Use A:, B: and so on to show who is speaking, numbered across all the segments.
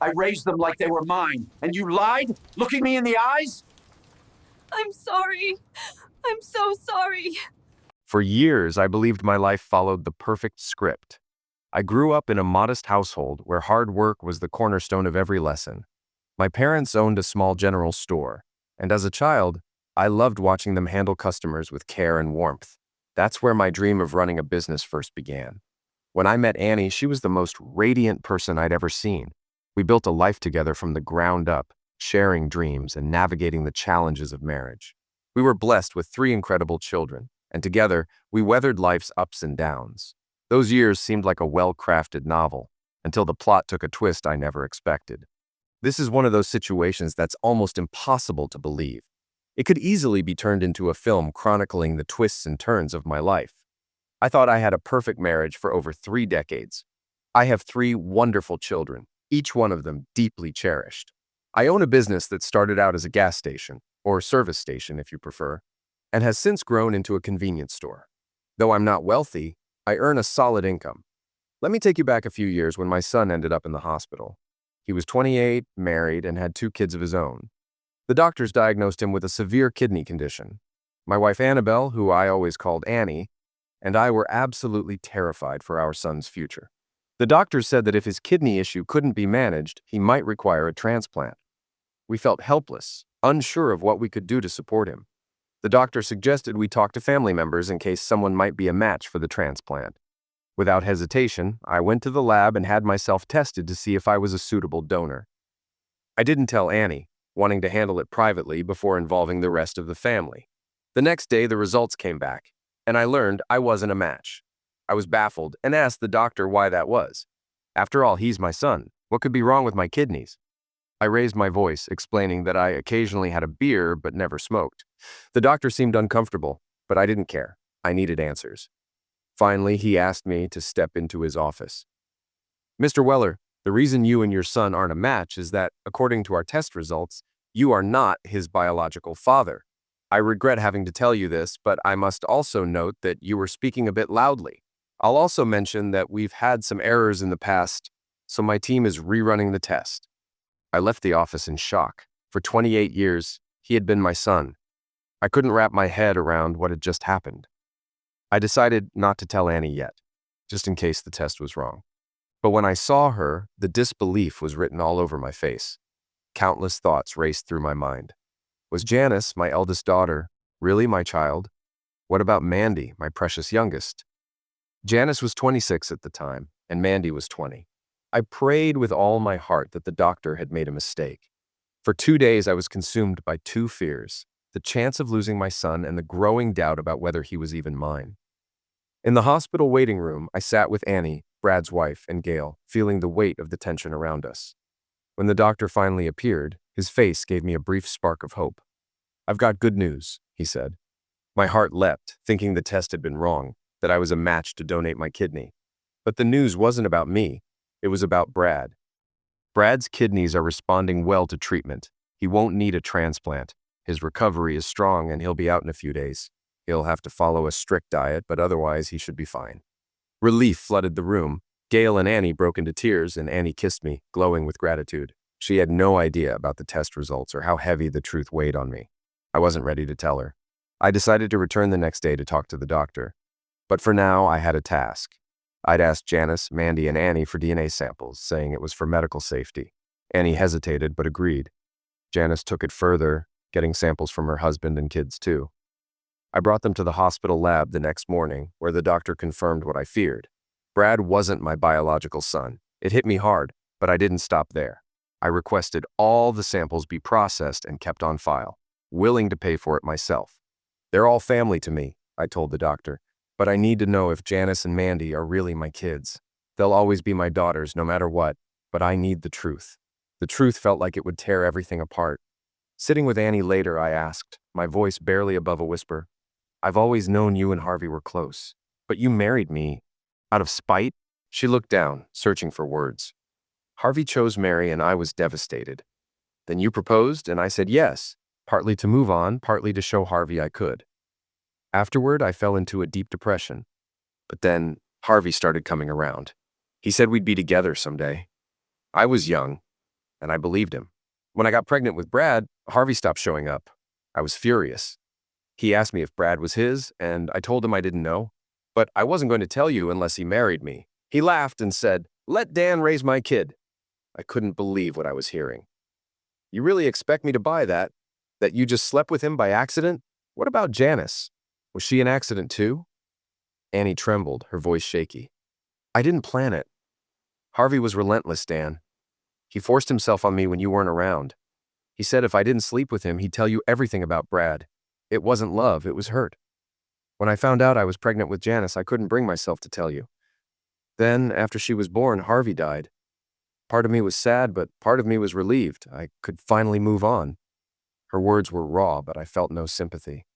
A: I raised them like they were mine, and you lied, looking me in the eyes?
B: I'm sorry. I'm so sorry.
C: For years, I believed my life followed the perfect script. I grew up in a modest household where hard work was the cornerstone of every lesson. My parents owned a small general store, and as a child, I loved watching them handle customers with care and warmth. That's where my dream of running a business first began. When I met Annie, she was the most radiant person I'd ever seen. We built a life together from the ground up, sharing dreams and navigating the challenges of marriage. We were blessed with 3 incredible children, and together, we weathered life's ups and downs. Those years seemed like a well-crafted novel, until the plot took a twist I never expected. This is one of those situations that's almost impossible to believe. It could easily be turned into a film chronicling the twists and turns of my life. I thought I had a perfect marriage for over 3 decades. I have 3 wonderful children, each one of them deeply cherished. I own a business that started out as a gas station, or service station if you prefer, and has since grown into a convenience store. Though I'm not wealthy, I earn a solid income. Let me take you back a few years when my son ended up in the hospital. He was 28, married, and had 2 kids of his own. The doctors diagnosed him with a severe kidney condition. My wife Annabelle, who I always called Annie, and I were absolutely terrified for our son's future. The doctors said that if his kidney issue couldn't be managed, he might require a transplant. We felt helpless, unsure of what we could do to support him. The doctor suggested we talk to family members in case someone might be a match for the transplant. Without hesitation, I went to the lab and had myself tested to see if I was a suitable donor. I didn't tell Annie, wanting to handle it privately before involving the rest of the family. The next day, the results came back, and I learned I wasn't a match. I was baffled and asked the doctor why that was. After all, he's my son. What could be wrong with my kidneys? I raised my voice, explaining that I occasionally had a beer but never smoked. The doctor seemed uncomfortable, but I didn't care. I needed answers. Finally, he asked me to step into his office. "Mr. Weller, the reason you and your son aren't a match is that, according to our test results, you are not his biological father. I regret having to tell you this, but I must also note that you were speaking a bit loudly. I'll also mention that we've had some errors in the past, so my team is rerunning the test." I left the office in shock. For 28 years, he had been my son. I couldn't wrap my head around what had just happened. I decided not to tell Annie yet, just in case the test was wrong. But when I saw her, the disbelief was written all over my face. Countless thoughts raced through my mind. Was Janice, my eldest daughter, really my child? What about Mandy, my precious youngest? Janice was 26 at the time, and Mandy was 20. I prayed with all my heart that the doctor had made a mistake. For 2 days, I was consumed by 2 fears: the chance of losing my son and the growing doubt about whether he was even mine. In the hospital waiting room, I sat with Annie, Brad's wife, and Gail, feeling the weight of the tension around us. When the doctor finally appeared, his face gave me a brief spark of hope. "I've got good news," he said. My heart leapt, thinking the test had been wrong, that I was a match to donate my kidney. But the news wasn't about me. It was about Brad. Brad's kidneys are responding well to treatment. He won't need a transplant. His recovery is strong and he'll be out in a few days. He'll have to follow a strict diet, but otherwise he should be fine. Relief flooded the room. Gail and Annie broke into tears, and Annie kissed me, glowing with gratitude. She had no idea about the test results or how heavy the truth weighed on me. I wasn't ready to tell her. I decided to return the next day to talk to the doctor. But for now, I had a task. I'd asked Janice, Mandy, and Annie for DNA samples, saying it was for medical safety. Annie hesitated, but agreed. Janice took it further, getting samples from her husband and kids too. I brought them to the hospital lab the next morning, where the doctor confirmed what I feared. Brad wasn't my biological son. It hit me hard, but I didn't stop there. I requested all the samples be processed and kept on file, willing to pay for it myself. "They're all family to me," I told the doctor, "but I need to know if Janice and Mandy are really my kids. They'll always be my daughters no matter what, but I need the truth." The truth felt like it would tear everything apart. Sitting with Annie later, I asked, my voice barely above a whisper, "I've always known you and Harvey were close, but you married me out of spite?" She looked down, searching for words. "Harvey chose Mary and I was devastated. Then you proposed and I said yes, partly to move on, partly to show Harvey I could. Afterward, I fell into a deep depression. But then Harvey started coming around. He said we'd be together someday. I was young. and I believed him. When I got pregnant with Brad, Harvey stopped showing up. I was furious. He asked me if Brad was his, and I told him I didn't know. But I wasn't going to tell you unless he married me. He laughed and said, "Let Dan raise my kid." I couldn't believe what I was hearing. You really expect me to buy that? That you just slept with him by accident? What about Janice? Was she an accident too? Annie trembled, her voice shaky. I didn't plan it. Harvey was relentless, Dan. He forced himself on me when you weren't around. He said if I didn't sleep with him, he'd tell you everything about Brad. It wasn't love, it was hurt. When I found out I was pregnant with Janice, I couldn't bring myself to tell you. Then, after she was born, Harvey died. Part of me was sad, but part of me was relieved. I could finally move on. Her words were raw, but I felt no sympathy.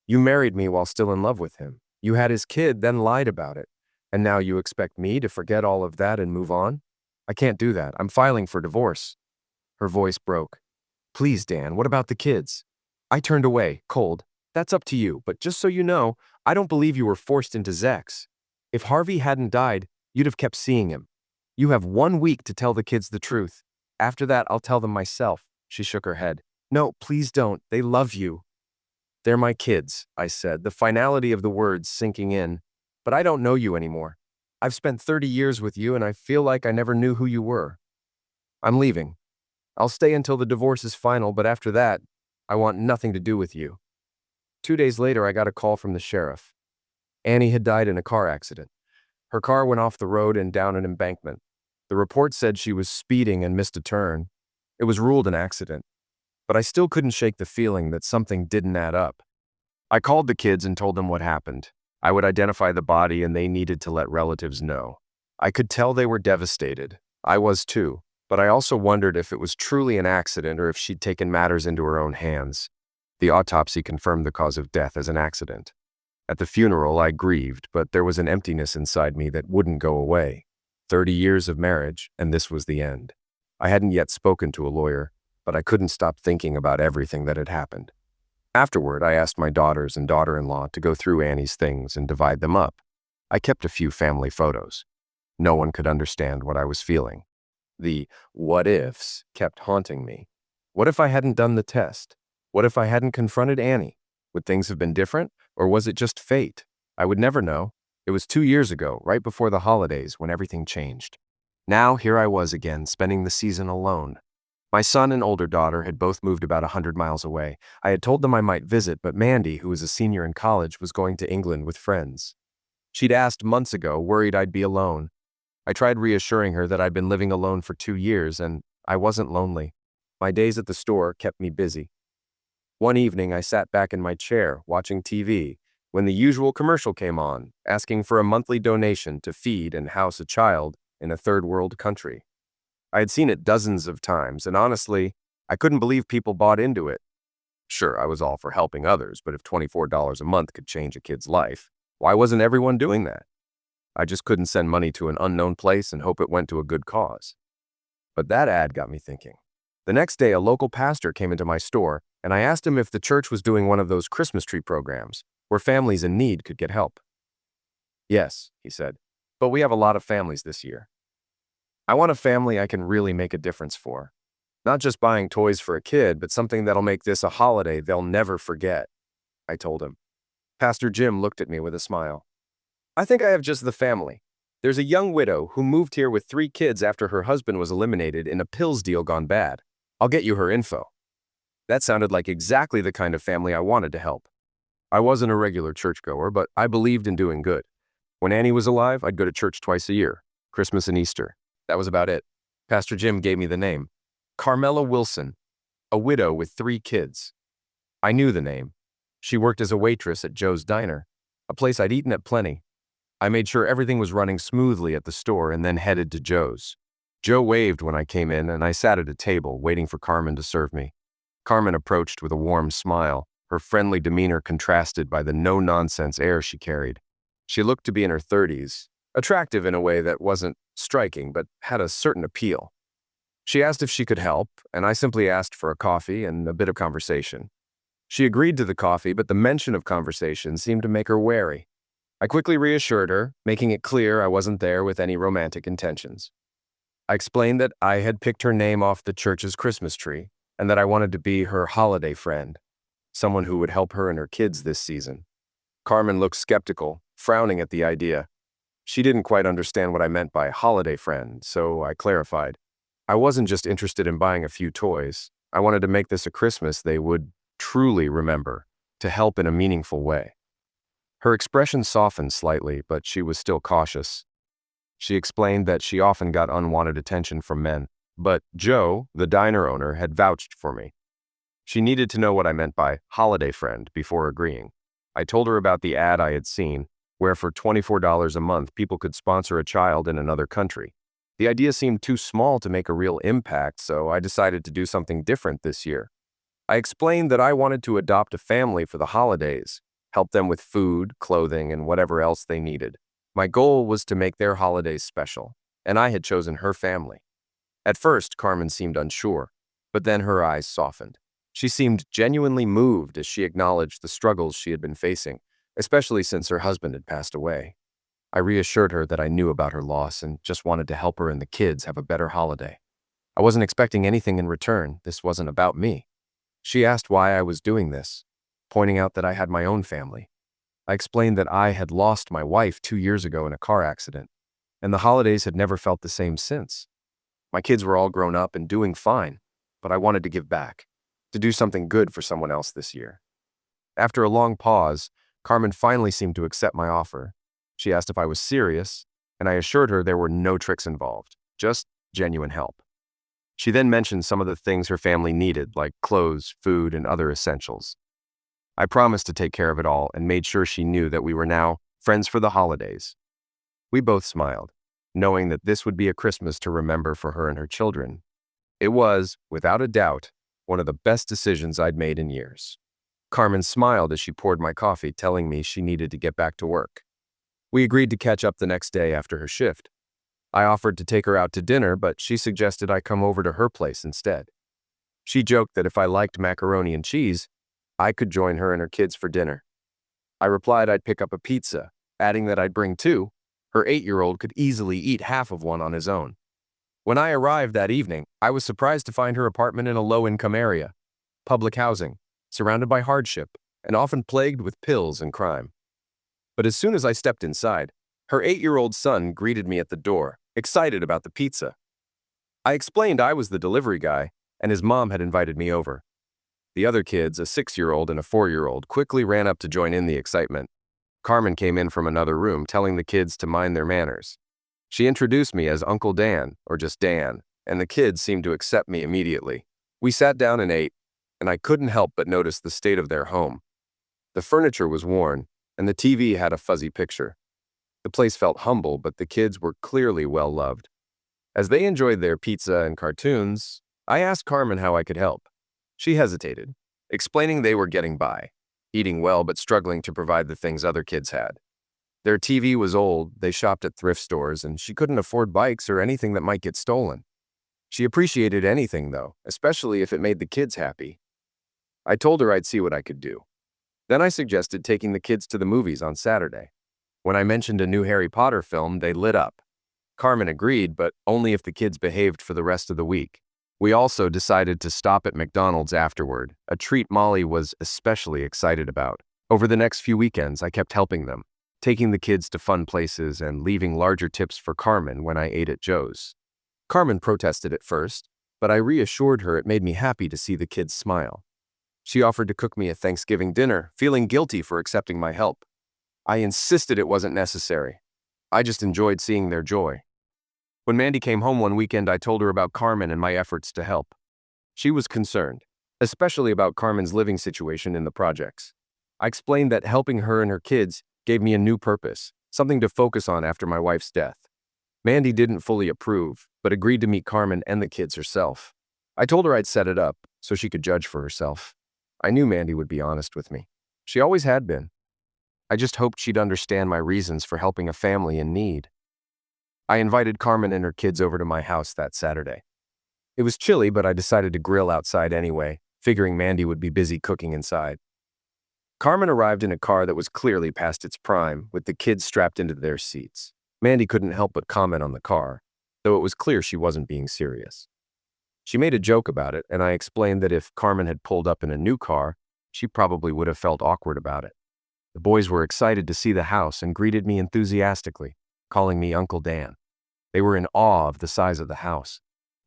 C: You married me while still in love with him. You had his kid, then lied about it. And now you expect me to forget all of that and move on? I can't do that. I'm filing for divorce. Her voice broke. Please, Dan, what about the kids? I turned away, cold. That's up to you, but just so you know, I don't believe you were forced into Zex. If Harvey hadn't died, you'd have kept seeing him. You have 1 week to tell the kids the truth. After that, I'll tell them myself. She shook her head. No, please don't. They love you. They're my kids, I said, the finality of the words sinking in. But I don't know you anymore. I've spent 30 years with you, and I feel like I never knew who you were. I'm leaving. I'll stay until the divorce is final, but after that, I want nothing to do with you. 2 days later, I got a call from the sheriff. Annie had died in a car accident. Her car went off the road and down an embankment. The report said she was speeding and missed a turn. It was ruled an accident. But I still couldn't shake the feeling that something didn't add up. I called the kids and told them what happened. I would identify the body and they needed to let relatives know. I could tell they were devastated. I was too. But I also wondered if it was truly an accident or if she'd taken matters into her own hands. The autopsy confirmed the cause of death as an accident. At the funeral, I grieved, but there was an emptiness inside me that wouldn't go away. 30 years of marriage, and this was the end. I hadn't yet spoken to a lawyer, but I couldn't stop thinking about everything that had happened. Afterward, I asked my daughters and daughter-in-law to go through Annie's things and divide them up. I kept a few family photos. No one could understand what I was feeling. The what-ifs kept haunting me. What if I hadn't done the test? What if I hadn't confronted Annie? Would things have been different, or was it just fate? I would never know. It was 2 years ago, right before the holidays, when everything changed. Now, here I was again, spending the season alone. My son and older daughter had both moved about 100 miles away. I had told them I might visit, but Mandy, who was a senior in college, was going to England with friends. She'd asked months ago, worried I'd be alone. I tried reassuring her that I'd been living alone for 2 years, and I wasn't lonely. My days at the store kept me busy. One evening, I sat back in my chair, watching TV, when the usual commercial came on, asking for a monthly donation to feed and house a child in a third world country. I had seen it dozens of times, and honestly, I couldn't believe people bought into it. Sure, I was all for helping others, but if $24 a month could change a kid's life, why wasn't everyone doing that? I just couldn't send money to an unknown place and hope it went to a good cause. But that ad got me thinking. The next day, a local pastor came into my store, and I asked him if the church was doing one of those Christmas tree programs where families in need could get help. Yes, he said, but we have a lot of families this year. I want a family I can really make a difference for. Not just buying toys for a kid, but something that'll make this a holiday they'll never forget, I told him. Pastor Jim looked at me with a smile. I think I have just the family. There's a young widow who moved here with 3 kids after her husband was eliminated in a pills deal gone bad. I'll get you her info. That sounded like exactly the kind of family I wanted to help. I wasn't a regular churchgoer, but I believed in doing good. When Annie was alive, I'd go to church twice a year, Christmas and Easter. That was about it. Pastor Jim gave me the name. Carmela Wilson, a widow with 3 kids. I knew the name. She worked as a waitress at Joe's Diner, a place I'd eaten at plenty. I made sure everything was running smoothly at the store and then headed to Joe's. Joe waved when I came in, and I sat at a table, waiting for Carmen to serve me. Carmen approached with a warm smile, her friendly demeanor contrasted by the no-nonsense air she carried. She looked to be in her 30s, attractive in a way that wasn't striking, but had a certain appeal. She asked if she could help, and I simply asked for a coffee and a bit of conversation. She agreed to the coffee, but the mention of conversation seemed to make her wary. I quickly reassured her, making it clear I wasn't there with any romantic intentions. I explained that I had picked her name off the church's Christmas tree and that I wanted to be her holiday friend, someone who would help her and her kids this season. Carmen looked skeptical, frowning at the idea. She didn't quite understand what I meant by holiday friend, so I clarified. I wasn't just interested in buying a few toys. I wanted to make this a Christmas they would truly remember, to help in a meaningful way. Her expression softened slightly, but she was still cautious. She explained that she often got unwanted attention from men, but Joe, the diner owner, had vouched for me. She needed to know what I meant by holiday friend before agreeing. I told her about the ad I had seen, where for $24 a month people could sponsor a child in another country. The idea seemed too small to make a real impact, so I decided to do something different this year. I explained that I wanted to adopt a family for the holidays, help them with food, clothing, and whatever else they needed. My goal was to make their holidays special, and I had chosen her family. At first, Carmen seemed unsure, but then her eyes softened. She seemed genuinely moved as she acknowledged the struggles she had been facing, especially since her husband had passed away. I reassured her that I knew about her loss and just wanted to help her and the kids have a better holiday. I wasn't expecting anything in return. This wasn't about me. She asked why I was doing this, pointing out that I had my own family. I explained that I had lost my wife 2 years ago in a car accident, and the holidays had never felt the same since. My kids were all grown up and doing fine, but I wanted to give back, to do something good for someone else this year. After a long pause, Carmen finally seemed to accept my offer. She asked if I was serious, and I assured her there were no tricks involved, just genuine help. She then mentioned some of the things her family needed, like clothes, food, and other essentials. I promised to take care of it all and made sure she knew that we were now friends for the holidays. We both smiled, knowing that this would be a Christmas to remember for her and her children. It was, without a doubt, one of the best decisions I'd made in years. Carmen smiled as she poured my coffee, telling me she needed to get back to work. We agreed to catch up the next day after her shift. I offered to take her out to dinner, but she suggested I come over to her place instead. She joked that if I liked macaroni and cheese, I could join her and her kids for dinner. I replied I'd pick up a pizza, adding that I'd bring two. Her 8-year-old could easily eat half of one on his own. When I arrived that evening, I was surprised to find her apartment in a low-income area, public housing, surrounded by hardship, and often plagued with pills and crime. But as soon as I stepped inside, her 8-year-old son greeted me at the door, excited about the pizza. I explained I was the delivery guy, and his mom had invited me over. The other kids, a 6-year-old and a 4-year-old, quickly ran up to join in the excitement. Carmen came in from another room, telling the kids to mind their manners. She introduced me as Uncle Dan, or just Dan, and the kids seemed to accept me immediately. We sat down and ate, and I couldn't help but notice the state of their home. The furniture was worn, and the TV had a fuzzy picture. The place felt humble, but the kids were clearly well loved. As they enjoyed their pizza and cartoons, I asked Carmen how I could help. She hesitated, explaining they were getting by, eating well but struggling to provide the things other kids had. Their TV was old, they shopped at thrift stores, and she couldn't afford bikes or anything that might get stolen. She appreciated anything, though, especially if it made the kids happy. I told her I'd see what I could do. Then I suggested taking the kids to the movies on Saturday. When I mentioned a new Harry Potter film, they lit up. Carmen agreed, but only if the kids behaved for the rest of the week. We also decided to stop at McDonald's afterward, a treat Molly was especially excited about. Over the next few weekends, I kept helping them, taking the kids to fun places and leaving larger tips for Carmen when I ate at Joe's. Carmen protested at first, but I reassured her it made me happy to see the kids smile. She offered to cook me a Thanksgiving dinner, feeling guilty for accepting my help. I insisted it wasn't necessary. I just enjoyed seeing their joy. When Mandy came home one weekend, I told her about Carmen and my efforts to help. She was concerned, especially about Carmen's living situation in the projects. I explained that helping her and her kids gave me a new purpose, something to focus on after my wife's death. Mandy didn't fully approve, but agreed to meet Carmen and the kids herself. I told her I'd set it up so she could judge for herself. I knew Mandy would be honest with me. She always had been. I just hoped she'd understand my reasons for helping a family in need. I invited Carmen and her kids over to my house that Saturday. It was chilly, but I decided to grill outside anyway, figuring Mandy would be busy cooking inside. Carmen arrived in a car that was clearly past its prime, with the kids strapped into their seats. Mandy couldn't help but comment on the car. though it was clear she wasn't being serious. She made a joke about it, and I explained that if Carmen had pulled up in a new car, she probably would have felt awkward about it. The boys were excited to see the house and greeted me enthusiastically, calling me Uncle Dan. They were in awe of the size of the house.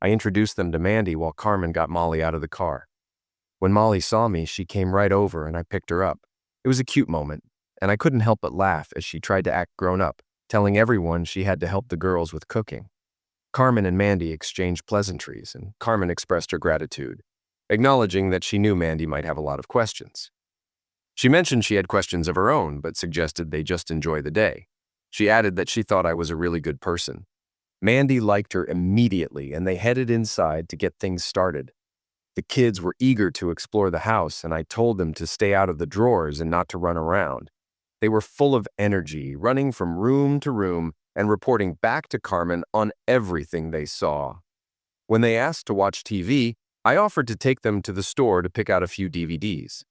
C: I introduced them to Mandy while Carmen got Molly out of the car. When Molly saw me, she came right over and I picked her up. It was a cute moment, and I couldn't help but laugh as she tried to act grown up, telling everyone she had to help the girls with cooking. Carmen and Mandy exchanged pleasantries, and Carmen expressed her gratitude, acknowledging that she knew Mandy might have a lot of questions. She mentioned she had questions of her own, but suggested they just enjoy the day. She added that she thought I was a really good person. Mandy liked her immediately, and they headed inside to get things started. The kids were eager to explore the house, and I told them to stay out of the drawers and not to run around. They were full of energy, running from room to room and reporting back to Carmen on everything they saw. When they asked to watch TV, I offered to take them to the store to pick out a few DVDs.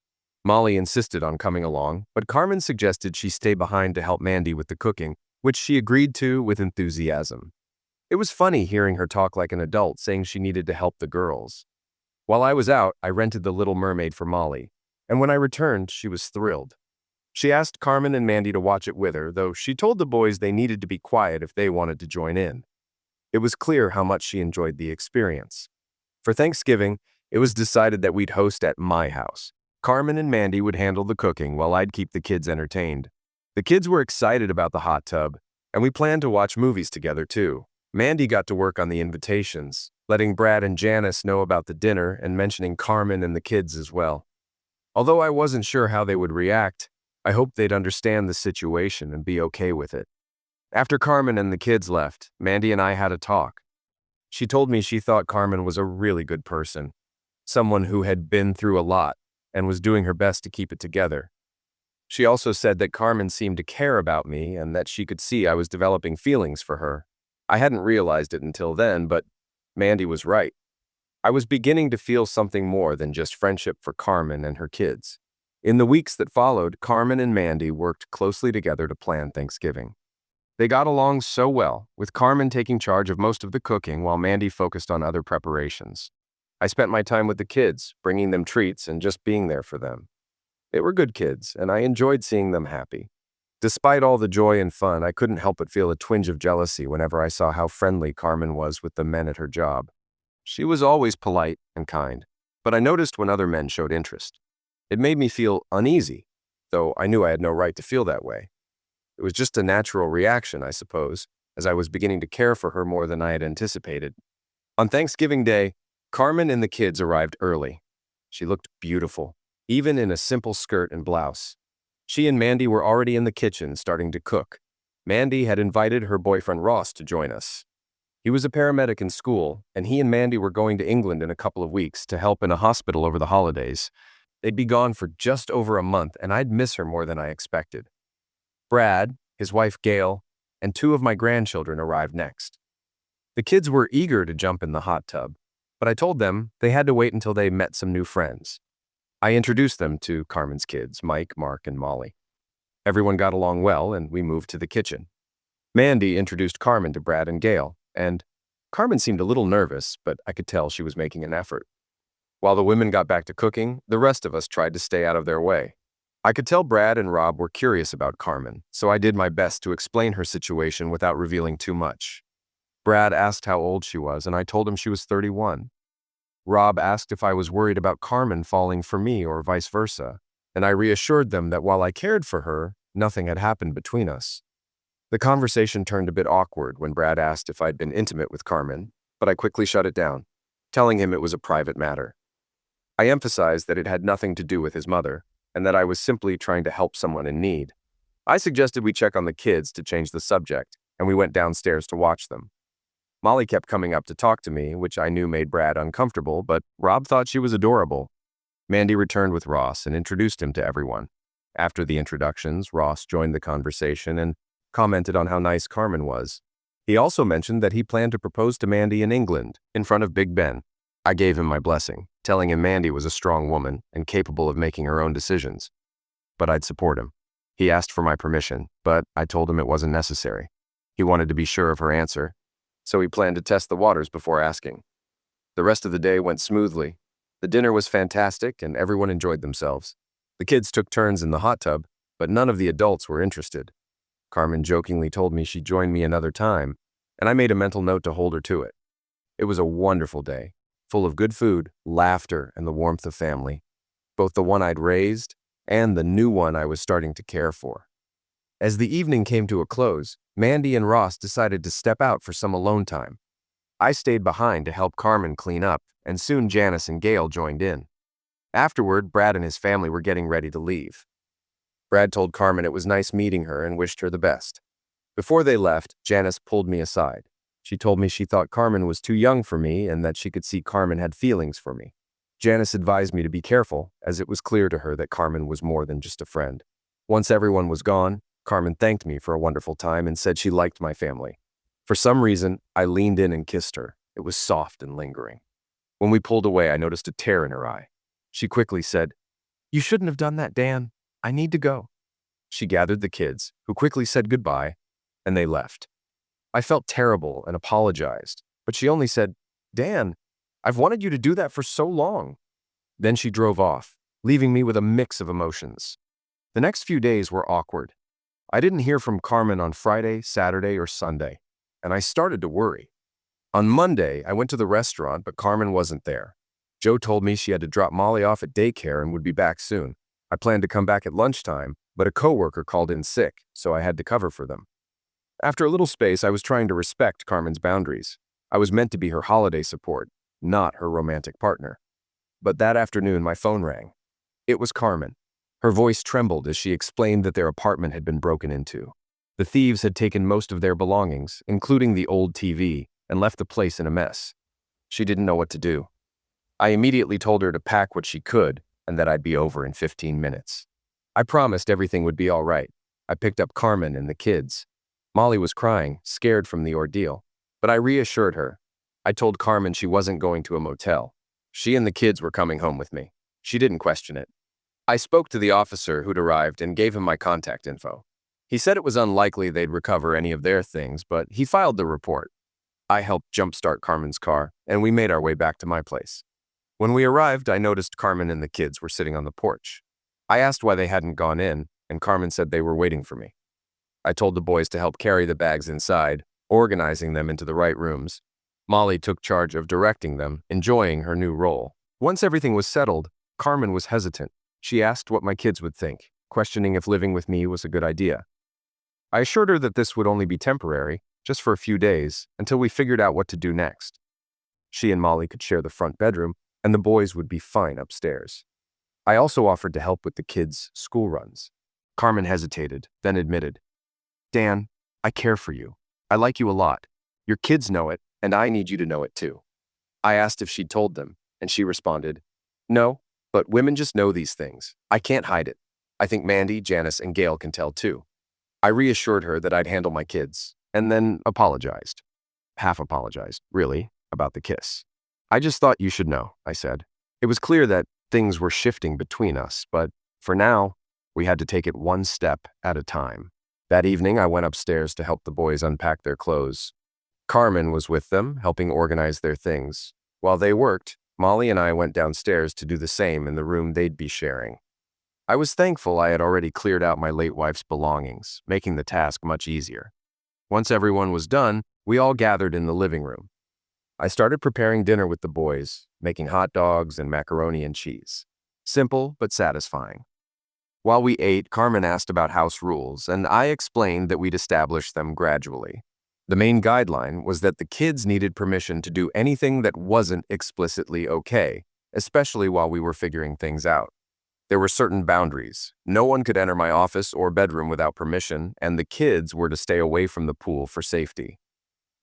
C: Molly insisted on coming along, but Carmen suggested she stay behind to help Mandy with the cooking, which she agreed to with enthusiasm. It was funny hearing her talk like an adult, saying she needed to help the girls. While I was out, I rented The Little Mermaid for Molly, and when I returned, she was thrilled. She asked Carmen and Mandy to watch it with her, though she told the boys they needed to be quiet if they wanted to join in. It was clear how much she enjoyed the experience. For Thanksgiving, it was decided that we'd host at my house. Carmen and Mandy would handle the cooking while I'd keep the kids entertained. The kids were excited about the hot tub, and we planned to watch movies together too. Mandy got to work on the invitations, letting Brad and Janice know about the dinner and mentioning Carmen and the kids as well. Although I wasn't sure how they would react, I hoped they'd understand the situation and be okay with it. After Carmen and the kids left, Mandy and I had a talk. She told me she thought Carmen was a really good person, someone who had been through a lot and was doing her best to keep it together. She also said that Carmen seemed to care about me and that she could see I was developing feelings for her. I hadn't realized it until then, but Mandy was right. I was beginning to feel something more than just friendship for Carmen and her kids. In the weeks that followed, Carmen and Mandy worked closely together to plan Thanksgiving. They got along so well, with Carmen taking charge of most of the cooking while Mandy focused on other preparations. I spent my time with the kids, bringing them treats and just being there for them. They were good kids, and I enjoyed seeing them happy. Despite all the joy and fun, I couldn't help but feel a twinge of jealousy whenever I saw how friendly Carmen was with the men at her job. She was always polite and kind, but I noticed when other men showed interest. It made me feel uneasy, though I knew I had no right to feel that way. It was just a natural reaction, I suppose, as I was beginning to care for her more than I had anticipated. On Thanksgiving Day, Carmen and the kids arrived early. She looked beautiful, even in a simple skirt and blouse. She and Mandy were already in the kitchen starting to cook. Mandy had invited her boyfriend Ross to join us. He was a paramedic in school, and he and Mandy were going to England in a couple of weeks to help in a hospital over the holidays. They'd be gone for just over a month, and I'd miss her more than I expected. Brad, his wife Gail, and 2 of my grandchildren arrived next. The kids were eager to jump in the hot tub, but I told them they had to wait until they met some new friends. I introduced them to Carmen's kids, Mike, Mark, and Molly. Everyone got along well, and we moved to the kitchen. Mandy introduced Carmen to Brad and Gail, and Carmen seemed a little nervous, but I could tell she was making an effort. While the women got back to cooking, the rest of us tried to stay out of their way. I could tell Brad and Rob were curious about Carmen, so I did my best to explain her situation without revealing too much. Brad asked how old she was, and I told him she was 31. Rob asked if I was worried about Carmen falling for me or vice versa, and I reassured them that while I cared for her, nothing had happened between us. The conversation turned a bit awkward when Brad asked if I'd been intimate with Carmen, but I quickly shut it down, telling him it was a private matter. I emphasized that it had nothing to do with his mother, and that I was simply trying to help someone in need. I suggested we check on the kids to change the subject, and we went downstairs to watch them. Molly kept coming up to talk to me, which I knew made Brad uncomfortable, but Rob thought she was adorable. Mandy returned with Ross and introduced him to everyone. After the introductions, Ross joined the conversation and commented on how nice Carmen was. He also mentioned that he planned to propose to Mandy in England, in front of Big Ben. I gave him my blessing, telling him Mandy was a strong woman and capable of making her own decisions. But I'd support him. He asked for my permission, but I told him it wasn't necessary. He wanted to be sure of her answer, so he planned to test the waters before asking. The rest of the day went smoothly. The dinner was fantastic and everyone enjoyed themselves. The kids took turns in the hot tub, but none of the adults were interested. Carmen jokingly told me she'd join me another time, and I made a mental note to hold her to it. It was a wonderful day, full of good food, laughter, and the warmth of family, both the one I'd raised and the new one I was starting to care for. As the evening came to a close, Mandy and Ross decided to step out for some alone time. I stayed behind to help Carmen clean up, and soon Janice and Gail joined in. Afterward, Brad and his family were getting ready to leave. Brad told Carmen it was nice meeting her and wished her the best. Before they left, Janice pulled me aside. She told me she thought Carmen was too young for me and that she could see Carmen had feelings for me. Janice advised me to be careful, as it was clear to her that Carmen was more than just a friend. Once everyone was gone, Carmen thanked me for a wonderful time and said she liked my family. For some reason, I leaned in and kissed her. It was soft and lingering. When we pulled away, I noticed a tear in her eye. She quickly said, "You shouldn't have done that, Dan. I need to go." She gathered the kids, who quickly said goodbye, and they left. I felt terrible and apologized, but she only said, "Dan, I've wanted you to do that for so long." Then she drove off, leaving me with a mix of emotions. The next few days were awkward. I didn't hear from Carmen on Friday, Saturday, or Sunday, and I started to worry. On Monday, I went to the restaurant, but Carmen wasn't there. Joe told me she had to drop Molly off at daycare and would be back soon. I planned to come back at lunchtime, but a coworker called in sick, so I had to cover for them. After a little space, I was trying to respect Carmen's boundaries. I was meant to be her holiday support, not her romantic partner. But that afternoon, my phone rang. It was Carmen. Her voice trembled as she explained that their apartment had been broken into. The thieves had taken most of their belongings, including the old TV, and left the place in a mess. She didn't know what to do. I immediately told her to pack what she could and that I'd be over in 15 minutes. I promised everything would be all right. I picked up Carmen and the kids. Molly was crying, scared from the ordeal, but I reassured her. I told Carmen she wasn't going to a motel. She and the kids were coming home with me. She didn't question it. I spoke to the officer who'd arrived and gave him my contact info. He said it was unlikely they'd recover any of their things, but he filed the report. I helped jumpstart Carmen's car, and we made our way back to my place. When we arrived, I noticed Carmen and the kids were sitting on the porch. I asked why they hadn't gone in, and Carmen said they were waiting for me. I told the boys to help carry the bags inside, organizing them into the right rooms. Molly took charge of directing them, enjoying her new role. Once everything was settled, Carmen was hesitant. She asked what my kids would think, questioning if living with me was a good idea. I assured her that this would only be temporary, just for a few days, until we figured out what to do next. She and Molly could share the front bedroom, and the boys would be fine upstairs. I also offered to help with the kids' school runs. Carmen hesitated, then admitted, "Dan, I care for you. I like you a lot. Your kids know it, and I need you to know it too." I asked if she'd told them, and she responded, "No, but women just know these things. I can't hide it. I think Mandy, Janice, and Gail can tell too." I reassured her that I'd handle my kids, and then apologized. Half apologized, really, about the kiss. "I just thought you should know," I said. It was clear that things were shifting between us, but for now, we had to take it one step at a time. That evening, I went upstairs to help the boys unpack their clothes. Carmen was with them, helping organize their things. While they worked, Molly and I went downstairs to do the same in the room they'd be sharing. I was thankful I had already cleared out my late wife's belongings, making the task much easier. Once everyone was done, we all gathered in the living room. I started preparing dinner with the boys, making hot dogs and macaroni and cheese. Simple but satisfying. While we ate, Carmen asked about house rules, and I explained that we'd establish them gradually. The main guideline was that the kids needed permission to do anything that wasn't explicitly okay, especially while we were figuring things out. There were certain boundaries. No one could enter my office or bedroom without permission, and the kids were to stay away from the pool for safety.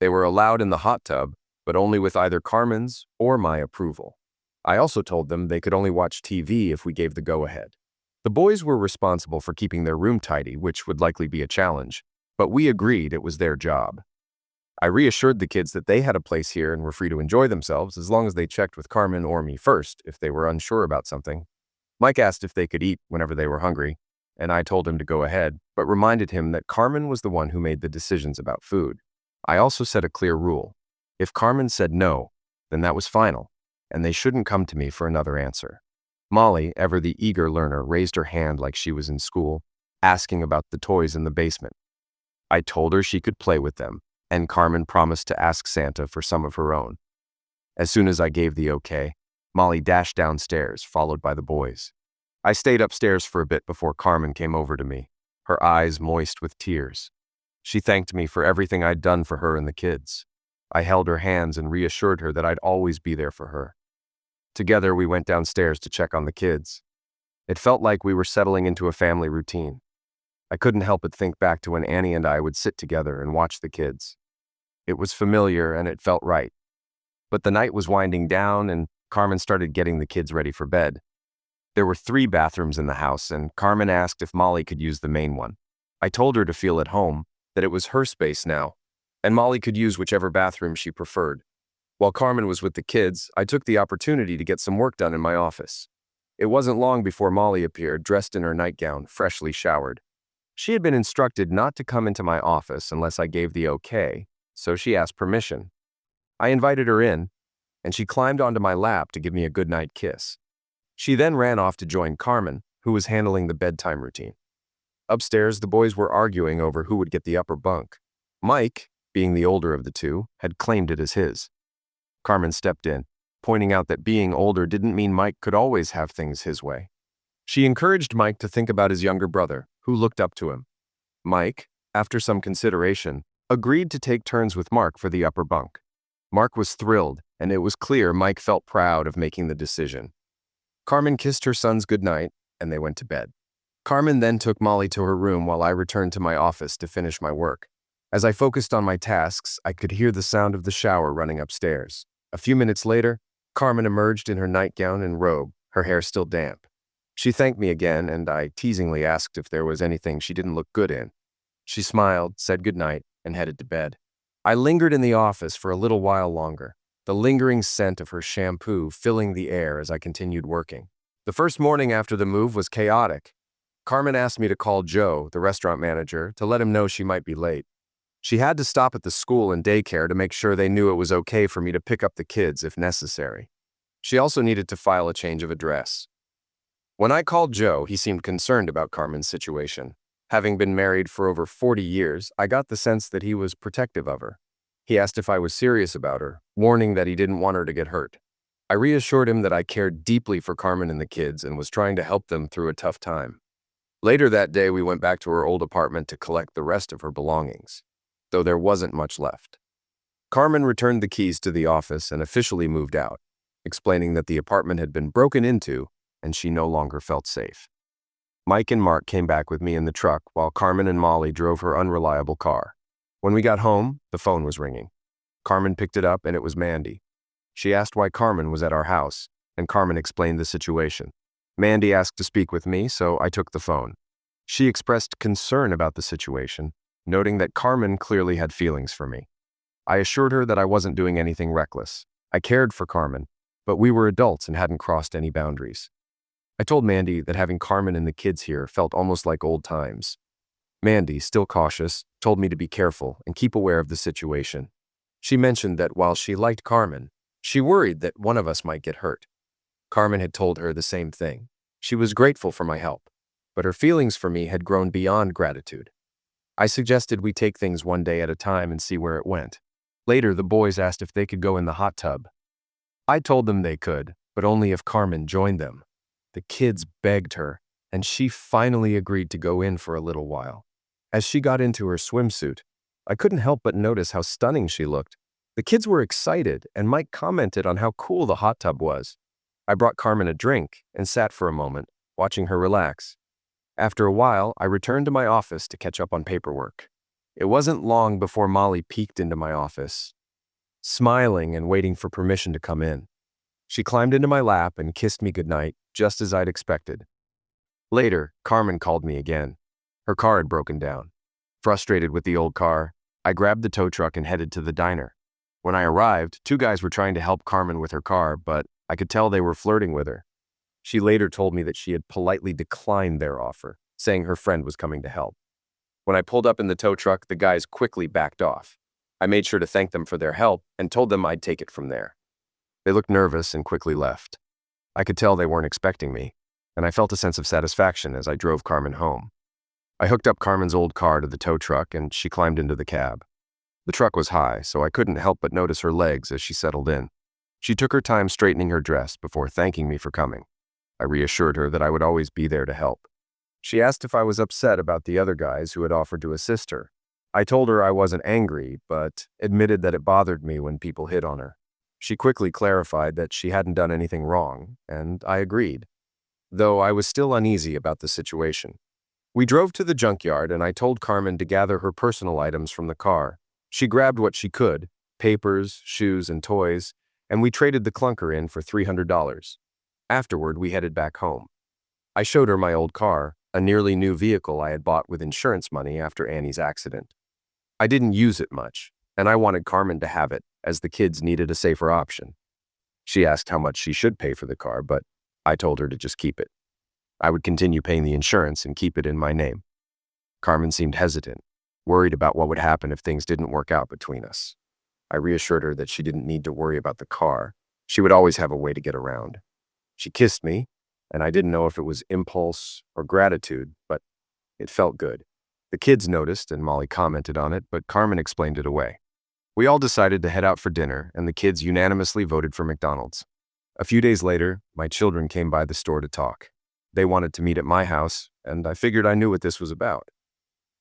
C: They were allowed in the hot tub, but only with either Carmen's or my approval. I also told them they could only watch TV if we gave the go-ahead. The boys were responsible for keeping their room tidy, which would likely be a challenge, but we agreed it was their job. I reassured the kids that they had a place here and were free to enjoy themselves as long as they checked with Carmen or me first if they were unsure about something. Mike asked if they could eat whenever they were hungry, and I told him to go ahead, but reminded him that Carmen was the one who made the decisions about food. I also set a clear rule. If Carmen said no, then that was final, and they shouldn't come to me for another answer. Molly, ever the eager learner, raised her hand like she was in school, asking about the toys in the basement. I told her she could play with them, and Carmen promised to ask Santa for some of her own. As soon as I gave the okay, Molly dashed downstairs, followed by the boys. I stayed upstairs for a bit before Carmen came over to me, her eyes moist with tears. She thanked me for everything I'd done for her and the kids. I held her hands and reassured her that I'd always be there for her. Together, we went downstairs to check on the kids. It felt like we were settling into a family routine. I couldn't help but think back to when Annie and I would sit together and watch the kids. It was familiar and it felt right. But the night was winding down and Carmen started getting the kids ready for bed. There were 3 bathrooms in the house, and Carmen asked if Molly could use the main one. I told her to feel at home, that it was her space now, and Molly could use whichever bathroom she preferred. While Carmen was with the kids, I took the opportunity to get some work done in my office. It wasn't long before Molly appeared, dressed in her nightgown, freshly showered. She had been instructed not to come into my office unless I gave the okay, so she asked permission. I invited her in, and she climbed onto my lap to give me a goodnight kiss. She then ran off to join Carmen, who was handling the bedtime routine. Upstairs, the boys were arguing over who would get the upper bunk. Mike, being the older of the two, had claimed it as his. Carmen stepped in, pointing out that being older didn't mean Mike could always have things his way. She encouraged Mike to think about his younger brother, who looked up to him. Mike, after some consideration, agreed to take turns with Mark for the upper bunk. Mark was thrilled, and it was clear Mike felt proud of making the decision. Carmen kissed her sons goodnight, and they went to bed. Carmen then took Molly to her room while I returned to my office to finish my work. As I focused on my tasks, I could hear the sound of the shower running upstairs. A few minutes later, Carmen emerged in her nightgown and robe, her hair still damp. She thanked me again, and I teasingly asked if there was anything she didn't look good in. She smiled, said goodnight, and headed to bed. I lingered in the office for a little while longer, the lingering scent of her shampoo filling the air as I continued working. The first morning after the move was chaotic. Carmen asked me to call Joe, the restaurant manager, to let him know she might be late. She had to stop at the school and daycare to make sure they knew it was okay for me to pick up the kids if necessary. She also needed to file a change of address. When I called Joe, he seemed concerned about Carmen's situation. Having been married for over 40 years, I got the sense that he was protective of her. He asked if I was serious about her, warning that he didn't want her to get hurt. I reassured him that I cared deeply for Carmen and the kids and was trying to help them through a tough time. Later that day, we went back to her old apartment to collect the rest of her belongings, though there wasn't much left. Carmen returned the keys to the office and officially moved out, explaining that the apartment had been broken into and she no longer felt safe. Mike and Mark came back with me in the truck while Carmen and Molly drove her unreliable car. When we got home, the phone was ringing. Carmen picked it up and it was Mandy. She asked why Carmen was at our house, and Carmen explained the situation. Mandy asked to speak with me, so I took the phone. She expressed concern about the situation, noting that Carmen clearly had feelings for me. I assured her that I wasn't doing anything reckless. I cared for Carmen, but we were adults and hadn't crossed any boundaries. I told Mandy that having Carmen and the kids here felt almost like old times. Mandy, still cautious, told me to be careful and keep aware of the situation. She mentioned that while she liked Carmen, she worried that one of us might get hurt. Carmen had told her the same thing. She was grateful for my help, but her feelings for me had grown beyond gratitude. I suggested we take things one day at a time and see where it went. Later, the boys asked if they could go in the hot tub. I told them they could, but only if Carmen joined them. The kids begged her, and she finally agreed to go in for a little while. As she got into her swimsuit, I couldn't help but notice how stunning she looked. The kids were excited, and Mike commented on how cool the hot tub was. I brought Carmen a drink and sat for a moment, watching her relax. After a while, I returned to my office to catch up on paperwork. It wasn't long before Molly peeked into my office, smiling and waiting for permission to come in. She climbed into my lap and kissed me goodnight, just as I'd expected. Later, Carmen called me again. Her car had broken down. Frustrated with the old car, I grabbed the tow truck and headed to the diner. When I arrived, 2 guys were trying to help Carmen with her car, but I could tell they were flirting with her. She later told me that she had politely declined their offer, saying her friend was coming to help. When I pulled up in the tow truck, the guys quickly backed off. I made sure to thank them for their help and told them I'd take it from there. They looked nervous and quickly left. I could tell they weren't expecting me, and I felt a sense of satisfaction as I drove Carmen home. I hooked up Carmen's old car to the tow truck and she climbed into the cab. The truck was high, so I couldn't help but notice her legs as she settled in. She took her time straightening her dress before thanking me for coming. I reassured her that I would always be there to help. She asked if I was upset about the other guys who had offered to assist her. I told her I wasn't angry, but admitted that it bothered me when people hit on her. She quickly clarified that she hadn't done anything wrong, and I agreed, though I was still uneasy about the situation. We drove to the junkyard and I told Carmen to gather her personal items from the car. She grabbed what she could, papers, shoes, and toys, and we traded the clunker in for $300. Afterward, we headed back home. I showed her my old car, a nearly new vehicle I had bought with insurance money after Annie's accident. I didn't use it much, and I wanted Carmen to have it, as the kids needed a safer option. She asked how much she should pay for the car, but I told her to just keep it. I would continue paying the insurance and keep it in my name. Carmen seemed hesitant, worried about what would happen if things didn't work out between us. I reassured her that she didn't need to worry about the car. She would always have a way to get around. She kissed me, and I didn't know if it was impulse or gratitude, but it felt good. The kids noticed, and Molly commented on it, but Carmen explained it away. We all decided to head out for dinner, and the kids unanimously voted for McDonald's. A few days later, my children came by the store to talk. They wanted to meet at my house, and I figured I knew what this was about.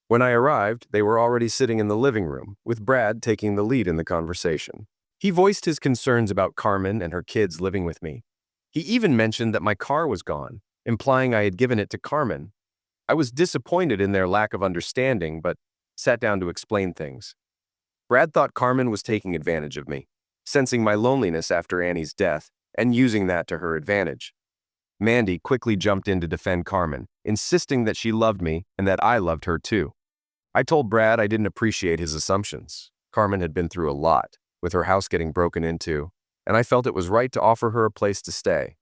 C: When I arrived, they were already sitting in the living room, with Brad taking the lead in the conversation. He voiced his concerns about Carmen and her kids living with me. He even mentioned that my car was gone, implying I had given it to Carmen. I was disappointed in their lack of understanding, but sat down to explain things. Brad thought Carmen was taking advantage of me, sensing my loneliness after Annie's death and using that to her advantage. Mandy quickly jumped in to defend Carmen, insisting that she loved me and that I loved her too. I told Brad I didn't appreciate his assumptions. Carmen had been through a lot, with her house getting broken into, and I felt it was right to offer her a place to stay.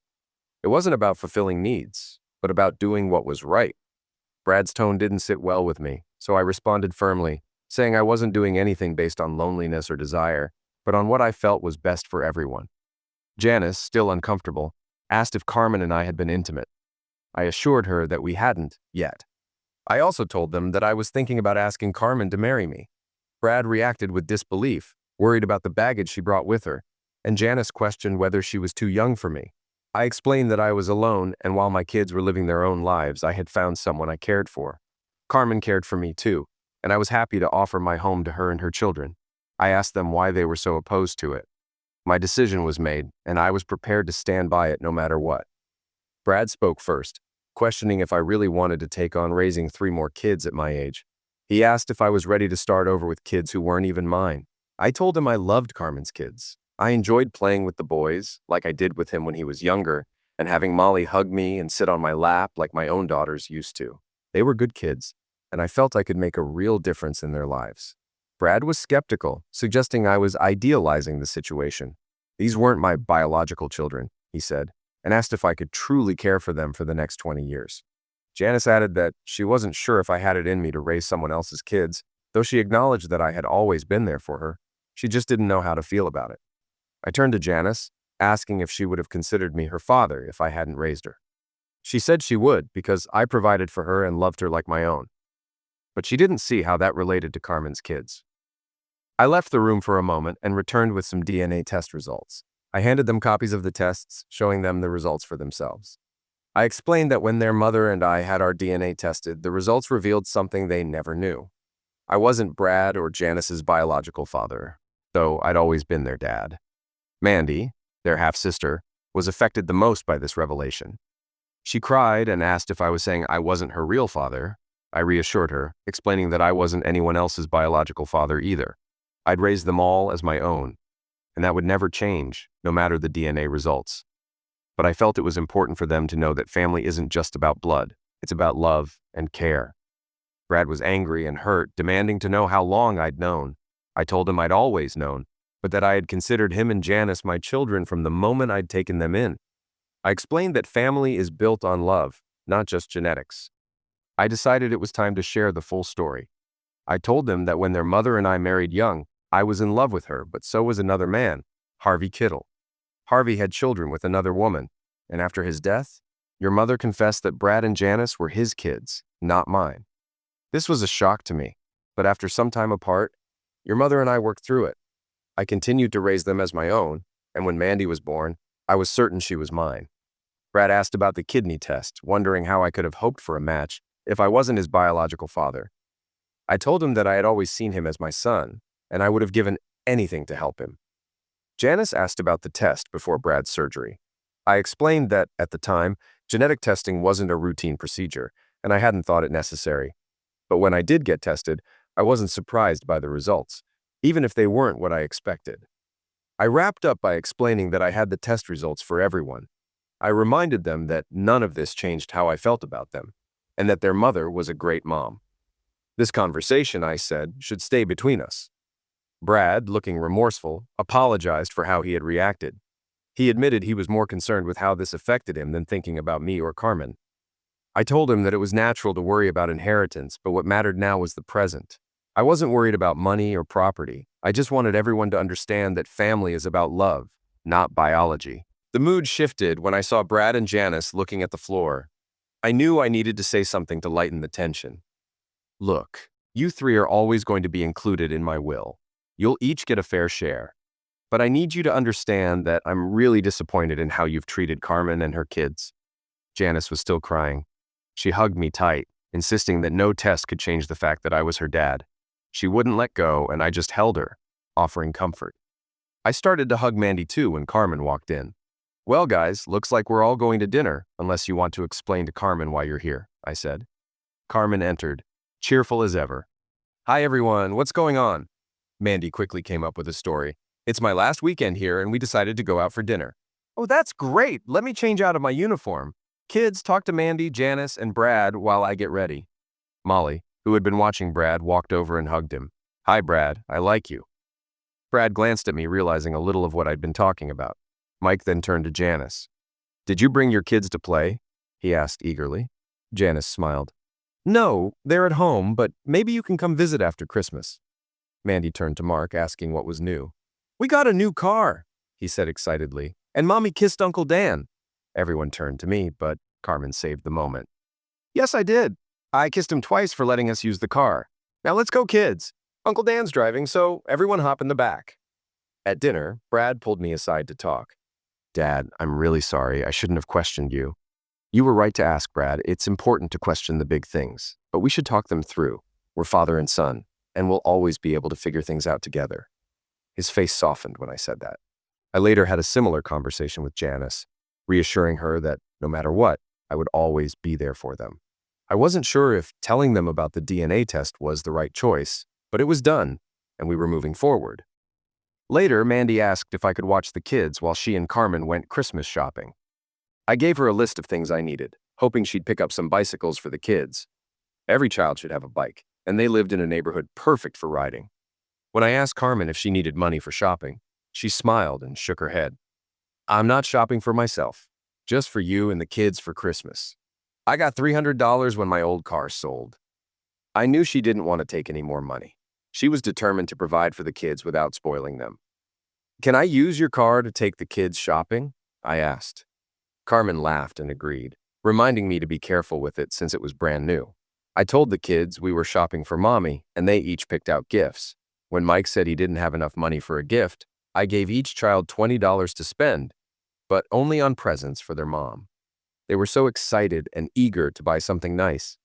C: It wasn't about fulfilling needs, but about doing what was right. Brad's tone didn't sit well with me, so I responded firmly, saying I wasn't doing anything based on loneliness or desire, but on what I felt was best for everyone. Janice, still uncomfortable, asked if Carmen and I had been intimate. I assured her that we hadn't yet. I also told them that I was thinking about asking Carmen to marry me. Brad reacted with disbelief, worried about the baggage she brought with her, and Janice questioned whether she was too young for me. I explained that I was alone, and while my kids were living their own lives, I had found someone I cared for. Carmen cared for me too, and I was happy to offer my home to her and her children. I asked them why they were so opposed to it. My decision was made, and I was prepared to stand by it no matter what. Brad spoke first, questioning if I really wanted to take on raising 3 more kids at my age. He asked if I was ready to start over with kids who weren't even mine. I told him I loved Carmen's kids. I enjoyed playing with the boys, like I did with him when he was younger, and having Molly hug me and sit on my lap like my own daughters used to. They were good kids, and I felt I could make a real difference in their lives. Brad was skeptical, suggesting I was idealizing the situation. These weren't my biological children, he said, and asked if I could truly care for them for the next 20 years. Janice added that she wasn't sure if I had it in me to raise someone else's kids, though she acknowledged that I had always been there for her. She just didn't know how to feel about it. I turned to Janice, asking if she would have considered me her father if I hadn't raised her. She said she would because I provided for her and loved her like my own. But she didn't see how that related to Carmen's kids. I left the room for a moment and returned with some DNA test results. I handed them copies of the tests, showing them the results for themselves. I explained that when their mother and I had our DNA tested, the results revealed something they never knew. I wasn't Brad or Janice's biological father, though I'd always been their dad. Mandy, their half-sister, was affected the most by this revelation. She cried and asked if I was saying I wasn't her real father. I reassured her, explaining that I wasn't anyone else's biological father either. I'd raised them all as my own, and that would never change, no matter the DNA results. But I felt it was important for them to know that family isn't just about blood, it's about love and care. Brad was angry and hurt, demanding to know how long I'd known. I told him I'd always known, but that I had considered him and Janice my children from the moment I'd taken them in. I explained that family is built on love, not just genetics. I decided it was time to share the full story. I told them that when their mother and I married young, I was in love with her, but so was another man, Harvey Kittle. Harvey had children with another woman, and after his death, your mother confessed that Brad and Janice were his kids, not mine. This was a shock to me, but after some time apart, your mother and I worked through it. I continued to raise them as my own, and when Mandy was born, I was certain she was mine. Brad asked about the kidney test, wondering how I could have hoped for a match if I wasn't his biological father. I told him that I had always seen him as my son, and I would have given anything to help him. Janice asked about the test before Brad's surgery. I explained that, at the time, genetic testing wasn't a routine procedure, and I hadn't thought it necessary. But when I did get tested, I wasn't surprised by the results, even if they weren't what I expected. I wrapped up by explaining that I had the test results for everyone. I reminded them that none of this changed how I felt about them, and that their mother was a great mom. This conversation, I said, should stay between us. Brad, looking remorseful, apologized for how he had reacted. He admitted he was more concerned with how this affected him than thinking about me or Carmen. I told him that it was natural to worry about inheritance, but what mattered now was the present. I wasn't worried about money or property. I just wanted everyone to understand that family is about love, not biology. The mood shifted when I saw Brad and Janice looking at the floor. I knew I needed to say something to lighten the tension. Look, you three are always going to be included in my will. You'll each get a fair share. But I need you to understand that I'm really disappointed in how you've treated Carmen and her kids. Janice was still crying. She hugged me tight, insisting that no test could change the fact that I was her dad. She wouldn't let go, and I just held her, offering comfort. I started to hug Mandy too when Carmen walked in. Well, guys, looks like we're all going to dinner, unless you want to explain to Carmen why you're here, I said. Carmen entered, cheerful as ever. Hi, everyone. What's going on? Mandy quickly came up with a story. It's my last weekend here, and we decided to go out for dinner. Oh, that's great. Let me change out of my uniform. Kids, talk to Mandy, Janice, and Brad while I get ready. Molly, who had been watching Brad, walked over and hugged him. Hi, Brad. I like you. Brad glanced at me, realizing a little of what I'd been talking about. Mike then turned to Janice. Did you bring your kids to play? He asked eagerly. Janice smiled. No, they're at home, but maybe you can come visit after Christmas. Mandy turned to Mark, asking what was new. We got a new car, he said excitedly, and Mommy kissed Uncle Dan. Everyone turned to me, but Carmen saved the moment. Yes, I did. I kissed him twice for letting us use the car. Now let's go, kids. Uncle Dan's driving, so everyone hop in the back. At dinner, Brad pulled me aside to talk. Dad, I'm really sorry. I shouldn't have questioned you. You were right to ask, Brad. It's important to question the big things, but we should talk them through. We're father and son, and we'll always be able to figure things out together. His face softened when I said that. I later had a similar conversation with Janice, reassuring her that no matter what, I would always be there for them. I wasn't sure if telling them about the DNA test was the right choice, but it was done, and we were moving forward. Later, Mandy asked if I could watch the kids while she and Carmen went Christmas shopping. I gave her a list of things I needed, hoping she'd pick up some bicycles for the kids. Every child should have a bike, and they lived in a neighborhood perfect for riding. When I asked Carmen if she needed money for shopping, she smiled and shook her head. I'm not shopping for myself, just for you and the kids for Christmas. I got $300 when my old car sold. I knew she didn't want to take any more money. She was determined to provide for the kids without spoiling them. Can I use your car to take the kids shopping? I asked. Carmen laughed and agreed, reminding me to be careful with it since it was brand new. I told the kids we were shopping for Mommy, and they each picked out gifts. When Mike said he didn't have enough money for a gift, I gave each child $20 to spend, but only on presents for their mom. They were so excited and eager to buy something nice.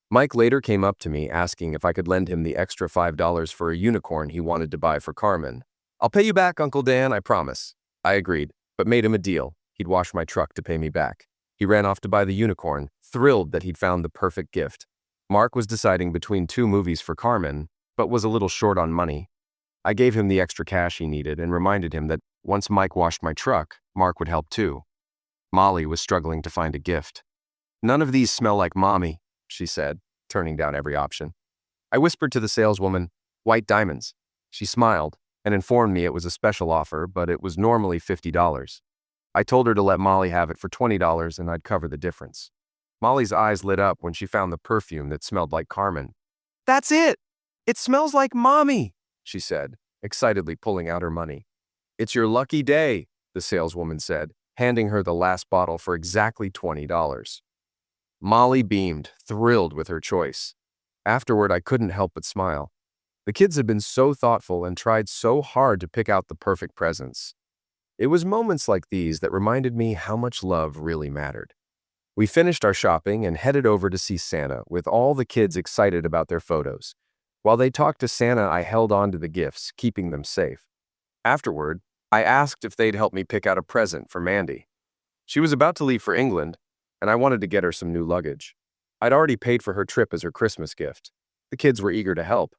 C: Mike later came up to me asking if I could lend him the extra $5 for a unicorn he wanted to buy for Carmen. I'll pay you back, Uncle Dan, I promise. I agreed, but made him a deal. He'd wash my truck to pay me back. He ran off to buy the unicorn, thrilled that he'd found the perfect gift. Mark was deciding between 2 movies for Carmen, but was a little short on money. I gave him the extra cash he needed and reminded him that once Mike washed my truck, Mark would help too. Molly was struggling to find a gift. None of these smell like Mommy, she said, turning down every option. I whispered to the saleswoman, white diamonds. She smiled and informed me it was a special offer, but it was normally $50. I told her to let Molly have it for $20 and I'd cover the difference. Molly's eyes lit up when she found the perfume that smelled like Carmen. That's it! It smells like Mommy, she said. excitedly pulling out her money. "It's your lucky day," the saleswoman said, handing her the last bottle for exactly $20. Molly beamed, thrilled with her choice. Afterward, I couldn't help but smile. The kids had been so thoughtful and tried so hard to pick out the perfect presents. It was moments like these that reminded me how much love really mattered. We finished our shopping and headed over to see Santa, with all the kids excited about their photos. While they talked to Santa, I held on to the gifts, keeping them safe. Afterward, I asked if they'd help me pick out a present for Mandy. She was about to leave for England, and I wanted to get her some new luggage. I'd already paid for her trip as her Christmas gift. The kids were eager to help.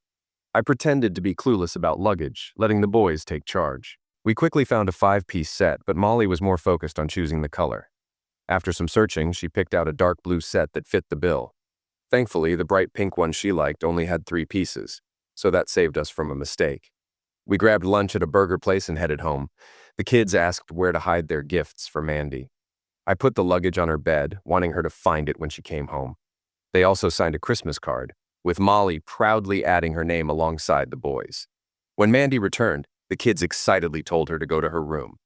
C: I pretended to be clueless about luggage, letting the boys take charge. We quickly found a 5-piece set, but Molly was more focused on choosing the color. After some searching, she picked out a dark blue set that fit the bill. Thankfully, the bright pink one she liked only had 3 pieces, so that saved us from a mistake. We grabbed lunch at a burger place and headed home. The kids asked where to hide their gifts for Mandy. I put the luggage on her bed, wanting her to find it when she came home. They also signed a Christmas card, with Molly proudly adding her name alongside the boys. When Mandy returned, the kids excitedly told her to go to her room.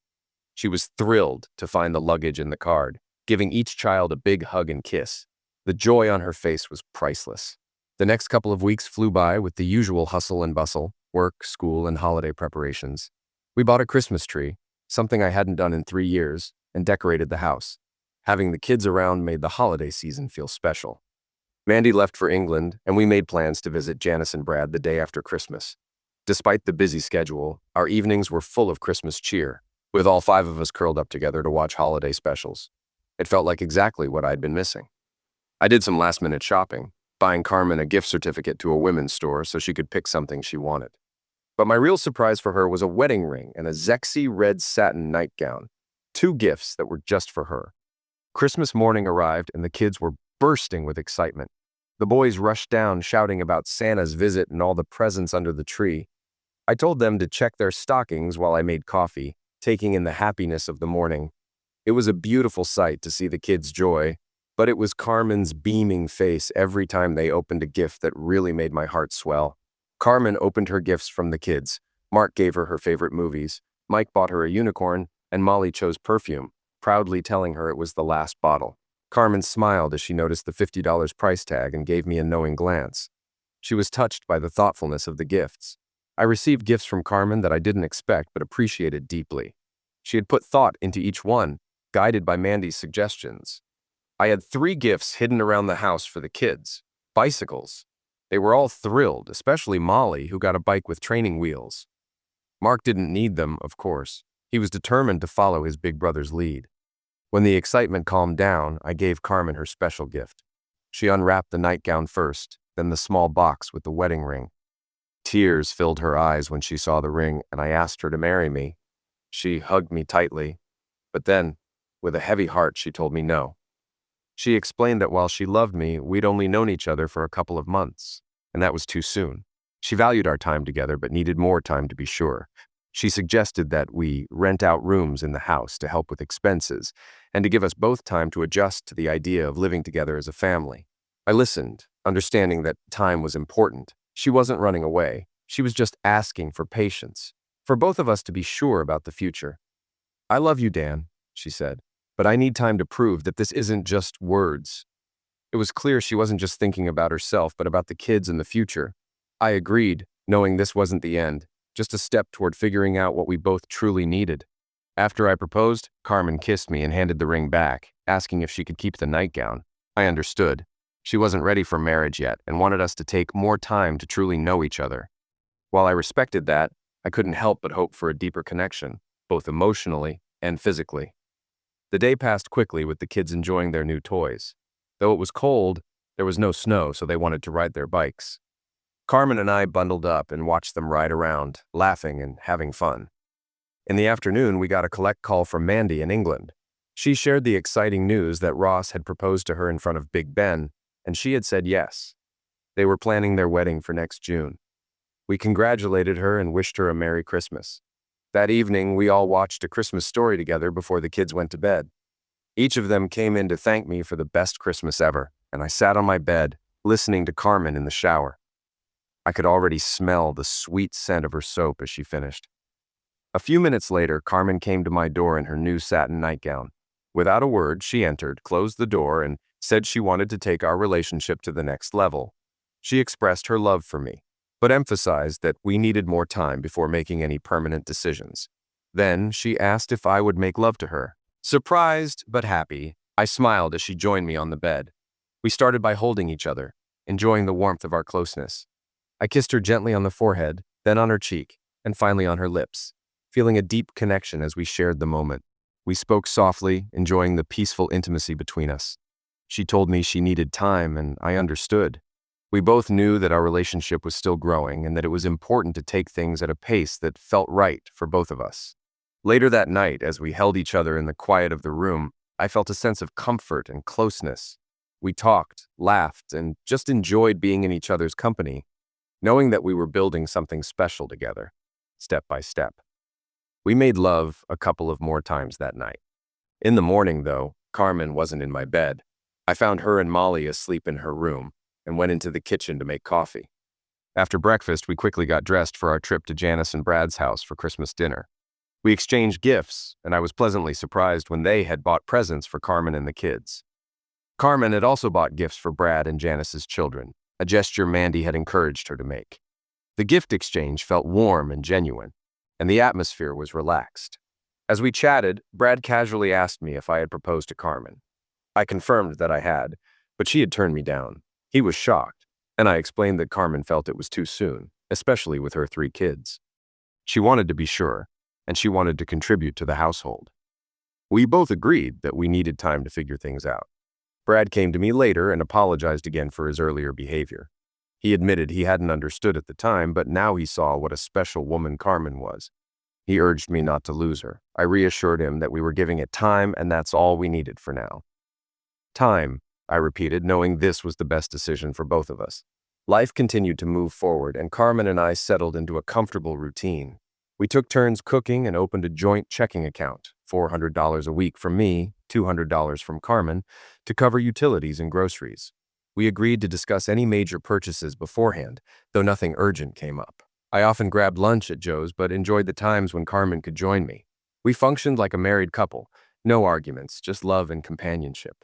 C: She was thrilled to find the luggage in the card, giving each child a big hug and kiss. The joy on her face was priceless. The next couple of weeks flew by with the usual hustle and bustle, work, school, and holiday preparations. We bought a Christmas tree, something I hadn't done in 3 years, and decorated the house. Having the kids around made the holiday season feel special. Mandy left for England, and we made plans to visit Janice and Brad the day after Christmas. Despite the busy schedule, our evenings were full of Christmas cheer, with all 5 of us curled up together to watch holiday specials. It felt like exactly what I'd been missing. I did some last-minute shopping, buying Carmen a gift certificate to a women's store so she could pick something she wanted. But my real surprise for her was a wedding ring and a sexy red satin nightgown, 2 gifts that were just for her. Christmas morning arrived and the kids were bursting with excitement. The boys rushed down shouting about Santa's visit and all the presents under the tree. I told them to check their stockings while I made coffee, taking in the happiness of the morning. It was a beautiful sight to see the kids' joy, but it was Carmen's beaming face every time they opened a gift that really made my heart swell. Carmen opened her gifts from the kids. Mark gave her her favorite movies. Mike bought her a unicorn, and Molly chose perfume, proudly telling her it was the last bottle. Carmen smiled as she noticed the $50 price tag and gave me a knowing glance. She was touched by the thoughtfulness of the gifts. I received gifts from Carmen that I didn't expect but appreciated deeply. She had put thought into each one, guided by Mandy's suggestions. I had 3 gifts hidden around the house for the kids. Bicycles. They were all thrilled, especially Molly, who got a bike with training wheels. Mark didn't need them, of course. He was determined to follow his big brother's lead. When the excitement calmed down, I gave Carmen her special gift. She unwrapped the nightgown first, then the small box with the wedding ring. Tears filled her eyes when she saw the ring, and I asked her to marry me. She hugged me tightly, but then, with a heavy heart, she told me no. She explained that while she loved me, we'd only known each other for a couple of months, and that was too soon. She valued our time together, but needed more time to be sure. She suggested that we rent out rooms in the house to help with expenses, and to give us both time to adjust to the idea of living together as a family. I listened, understanding that time was important. She wasn't running away. She was just asking for patience, for both of us to be sure about the future. "I love you, Dan," she said, "but I need time to prove that this isn't just words." It was clear she wasn't just thinking about herself, but about the kids and the future. I agreed, knowing this wasn't the end, just a step toward figuring out what we both truly needed. After I proposed, Carmen kissed me and handed the ring back, asking if she could keep the nightgown. I understood. She wasn't ready for marriage yet and wanted us to take more time to truly know each other. While I respected that, I couldn't help but hope for a deeper connection, both emotionally and physically. The day passed quickly with the kids enjoying their new toys. Though it was cold, there was no snow, so they wanted to ride their bikes. Carmen and I bundled up and watched them ride around, laughing and having fun. In the afternoon, we got a collect call from Mandy in England. She shared the exciting news that Ross had proposed to her in front of Big Ben, and she had said yes. They were planning their wedding for next June. We congratulated her and wished her a Merry Christmas. That evening, we all watched A Christmas Story together before the kids went to bed. Each of them came in to thank me for the best Christmas ever, and I sat on my bed, listening to Carmen in the shower. I could already smell the sweet scent of her soap as she finished. A few minutes later, Carmen came to my door in her new satin nightgown. Without a word, she entered, closed the door, and said she wanted to take our relationship to the next level. She expressed her love for me, but emphasized that we needed more time before making any permanent decisions. Then she asked if I would make love to her. Surprised but happy, I smiled as she joined me on the bed. We started by holding each other, enjoying the warmth of our closeness. I kissed her gently on the forehead, then on her cheek, and finally on her lips, feeling a deep connection as we shared the moment. We spoke softly, enjoying the peaceful intimacy between us. She told me she needed time, and I understood. We both knew that our relationship was still growing and that it was important to take things at a pace that felt right for both of us. Later that night, as we held each other in the quiet of the room, I felt a sense of comfort and closeness. We talked, laughed, and just enjoyed being in each other's company, knowing that we were building something special together, step by step. We made love a couple of more times that night. In the morning, though, Carmen wasn't in my bed. I found her and Molly asleep in her room and went into the kitchen to make coffee. After breakfast, we quickly got dressed for our trip to Janice and Brad's house for Christmas dinner. We exchanged gifts, and I was pleasantly surprised when they had bought presents for Carmen and the kids. Carmen had also bought gifts for Brad and Janice's children, a gesture Mandy had encouraged her to make. The gift exchange felt warm and genuine, and the atmosphere was relaxed. As we chatted, Brad casually asked me if I had proposed to Carmen. I confirmed that I had, but she had turned me down. He was shocked, and I explained that Carmen felt it was too soon, especially with her 3 kids. She wanted to be sure, and she wanted to contribute to the household. We both agreed that we needed time to figure things out. Brad came to me later and apologized again for his earlier behavior. He admitted he hadn't understood at the time, but now he saw what a special woman Carmen was. He urged me not to lose her. I reassured him that we were giving it time and that's all we needed for now. Time, I repeated, knowing this was the best decision for both of us. Life continued to move forward, and Carmen and I settled into a comfortable routine. We took turns cooking and opened a joint checking account, $400 a week from me, $200 from Carmen, to cover utilities and groceries. We agreed to discuss any major purchases beforehand, though nothing urgent came up. I often grabbed lunch at Joe's, but enjoyed the times when Carmen could join me. We functioned like a married couple, no arguments, just love and companionship.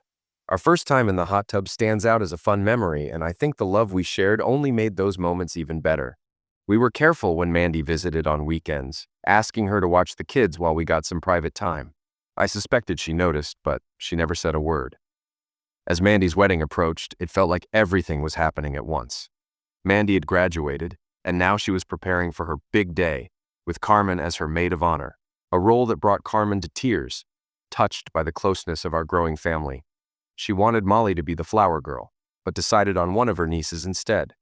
C: Our first time in the hot tub stands out as a fun memory, and I think the love we shared only made those moments even better. We were careful when Mandy visited on weekends, asking her to watch the kids while we got some private time. I suspected she noticed, but she never said a word. As Mandy's wedding approached, it felt like everything was happening at once. Mandy had graduated, and now she was preparing for her big day, with Carmen as her maid of honor, a role that brought Carmen to tears, touched by the closeness of our growing family. She wanted Molly to be the flower girl, but decided on one of her nieces instead.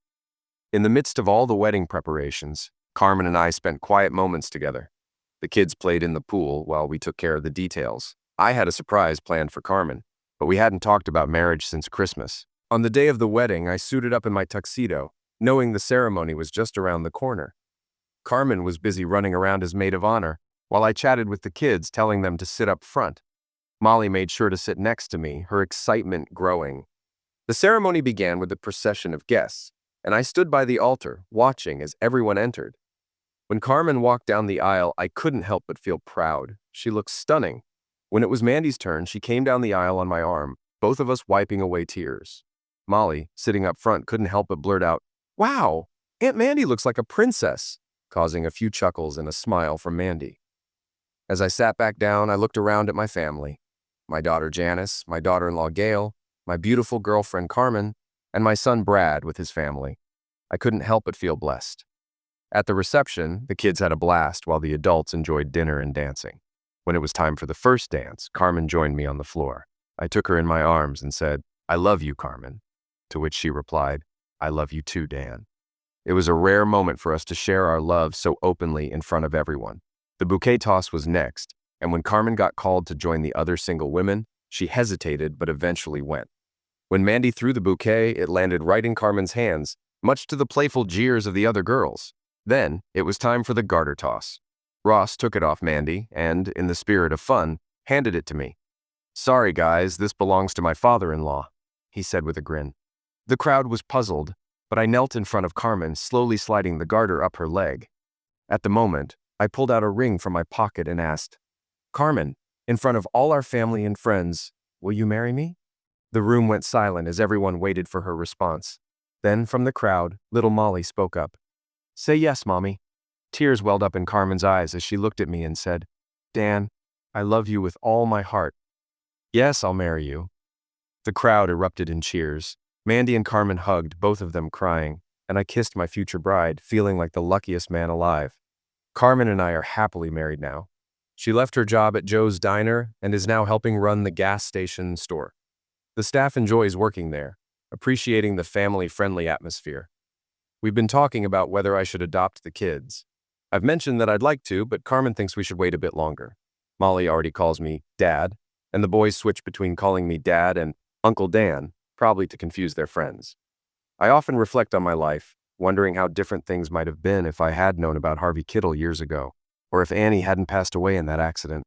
C: In the midst of all the wedding preparations, Carmen and I spent quiet moments together. The kids played in the pool while we took care of the details. I had a surprise planned for Carmen, but we hadn't talked about marriage since Christmas. On the day of the wedding, I suited up in my tuxedo, knowing the ceremony was just around the corner. Carmen was busy running around as maid of honor, while I chatted with the kids, telling them to sit up front. Molly made sure to sit next to me, her excitement growing. The ceremony began with a procession of guests, and I stood by the altar, watching as everyone entered. When Carmen walked down the aisle, I couldn't help but feel proud. She looked stunning. When it was Mandy's turn, she came down the aisle on my arm, both of us wiping away tears. Molly, sitting up front, couldn't help but blurt out, "Wow, Aunt Mandy looks like a princess," causing a few chuckles and a smile from Mandy. As I sat back down, I looked around at my family. My daughter Janice, my daughter-in-law Gail, my beautiful girlfriend Carmen, and my son Brad with his family. I couldn't help but feel blessed. At the reception, the kids had a blast while the adults enjoyed dinner and dancing. When it was time for the first dance, Carmen joined me on the floor. I took her in my arms and said, "I love you, Carmen," to which she replied, "I love you too, Dan." It was a rare moment for us to share our love so openly in front of everyone. The bouquet toss was next, and when Carmen got called to join the other single women, she hesitated but eventually went. When Mandy threw the bouquet, it landed right in Carmen's hands, much to the playful jeers of the other girls. Then, it was time for the garter toss. Ross took it off Mandy and, in the spirit of fun, handed it to me. "Sorry, guys, this belongs to my father-in-law," he said with a grin. The crowd was puzzled, but I knelt in front of Carmen, slowly sliding the garter up her leg. At the moment, I pulled out a ring from my pocket and asked, "Carmen, in front of all our family and friends, will you marry me?" The room went silent as everyone waited for her response. Then, from the crowd, little Molly spoke up. "Say yes, Mommy." Tears welled up in Carmen's eyes as she looked at me and said, "Dan, I love you with all my heart. Yes, I'll marry you." The crowd erupted in cheers. Mandy and Carmen hugged, both of them crying, and I kissed my future bride, feeling like the luckiest man alive. Carmen and I are happily married now. She left her job at Joe's Diner and is now helping run the gas station store. The staff enjoys working there, appreciating the family-friendly atmosphere. We've been talking about whether I should adopt the kids. I've mentioned that I'd like to, but Carmen thinks we should wait a bit longer. Molly already calls me Dad, and the boys switch between calling me Dad and Uncle Dan, probably to confuse their friends. I often reflect on my life, wondering how different things might have been if I had known about Harvey Kittle years ago, or if Annie hadn't passed away in that accident.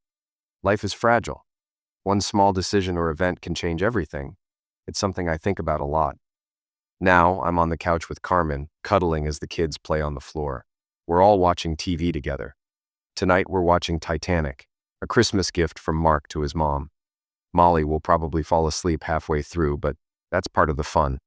C: Life is fragile. One small decision or event can change everything. It's something I think about a lot. Now, I'm on the couch with Carmen, cuddling as the kids play on the floor. We're all watching TV together. Tonight, we're watching Titanic, a Christmas gift from Mark to his mom. Molly will probably fall asleep halfway through, but that's part of the fun.